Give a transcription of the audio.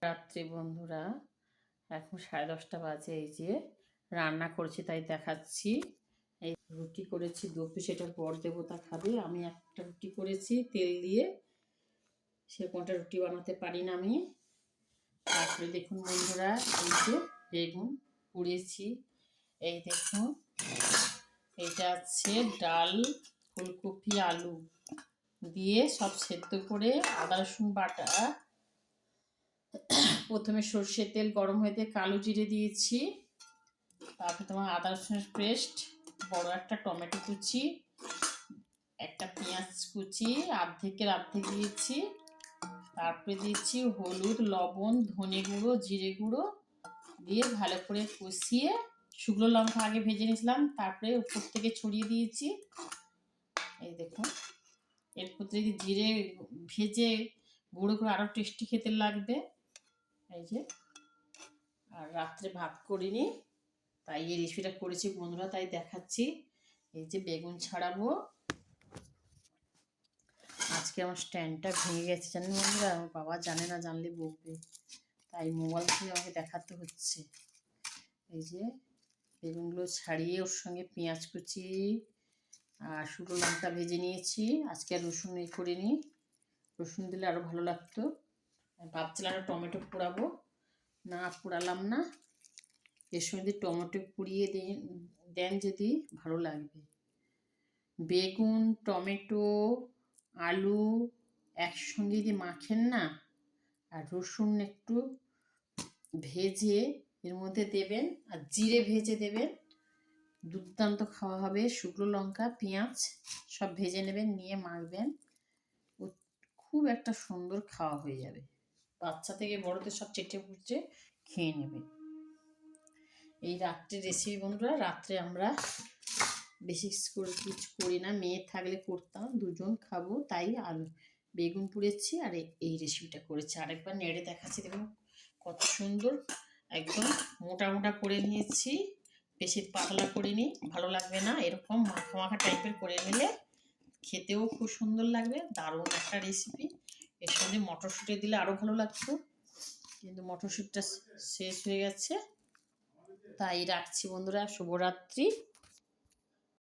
রাত্রি বন্ধুরা, এখন 10:30 বাজে। এই যে রান্না করছি তাই দেখাচ্ছি। এই রুটি করেছি 2 পিস, এটা বর দেবতা খাবে। আমি একটা রুটি করেছি তেল দিয়ে, সে কোনটা রুটি বানাতে পারি না আমি। তারপরে দেখুন বন্ধুরা, এই যে বেগুন পুড়িয়েছি। এই দেখুন, এটা আছে ডাল, ফুলকপি, আলু দিয়ে সব সেদ্ধ করে আদা রসুন বাটা। প্রথমে সর্ষের তেল গরম হতে কালো জিরে দিয়েছি, তারপরে তোমার আদা রসুনের পেস্ট, বড় একটা টমেটো কুচি, একটা পেঁয়াজ কুচি অর্ধেক দিয়েছি। তারপরে দিয়েছি হলুদ, লবণ, ধনে গুঁড়ো, জিরে গুঁড়ো দিয়ে ভালো করে কষিয়ে শুকনো লঙ্কা আগে ভেজে নিয়েছিলাম, তারপরে উপর থেকে ছড়িয়ে দিয়েছি। এই দেখুন, এরপর যদি জিরে ভেজে গুঁড়ো করে আরও টেস্টি খেতে লাগবে। এই যে, আর রাত্রে ভাত করিনি তাই এই রেসিপিটা করেছি বন্ধুরা, তাই দেখাচ্ছি। এই যে বেগুন ছাড়াবো। আজকে আমার স্ট্যান্ডটা ভেঙে গেছে জানেন বন্ধুরা, আমার বাবা জানে না, জানলে বকবে, তাই মোবাইল থেকে আমাকে দেখাতে হচ্ছে। এই যে বেগুনগুলো ছাড়িয়ে ওর সঙ্গে পেঁয়াজ কুচি আর শুকনো লঙ্কা ভেজে নিয়েছি। আজকে আর রসুন করিনি, রসুন দিলে আরও ভালো লাগতো। ভাবছিলাম আরও টমেটো পোড়াবো, না পোড়ালাম না। এর সঙ্গে যদি টমেটো পুড়িয়ে দেন যদি ভালো লাগবে। বেগুন, টমেটো, আলু একসঙ্গে যদি মাখেন না, আর রসুন একটু ভেজে এর মধ্যে দেবেন, আর জিরে ভেজে দেবেন, দুর্দান্ত খাওয়া হবে। শুকনো লঙ্কা, পেঁয়াজ সব ভেজে নেবেন, নিয়ে মাখবেন, খুব একটা সুন্দর খাওয়া হয়ে যাবে। বাচ্চা থেকে বড়দের সব চেটে পুটে খেয়ে নেবে। এই রাত্রের রেসিপি বন্ধুরা। রাত্রে আমরা বেশি করে কিছু করি না, মেয়ে থাকলে করতাম, দুজন খাবো তাই আলু বেগুন পুড়েছি আর এই রেসিপিটা করেছি। আরেকবার নেড়ে দেখাচ্ছি, দেখুন কত সুন্দর, একদম মোটা মোটা করে নিয়েছি, বেশি পাতলা করিনি, ভালো লাগবে না। এরকম মাখা মাখা টাইপের করে নিলে খেতেও খুব সুন্দর লাগবে, দারুণ একটা রেসিপি। এর সঙ্গে মটরশুঁটি দিলে আরও ভালো লাগতো, কিন্তু মটরশুঁটিটা শেষ হয়ে গেছে, তাই রাখছি বন্ধুরা। শুভরাত্রি।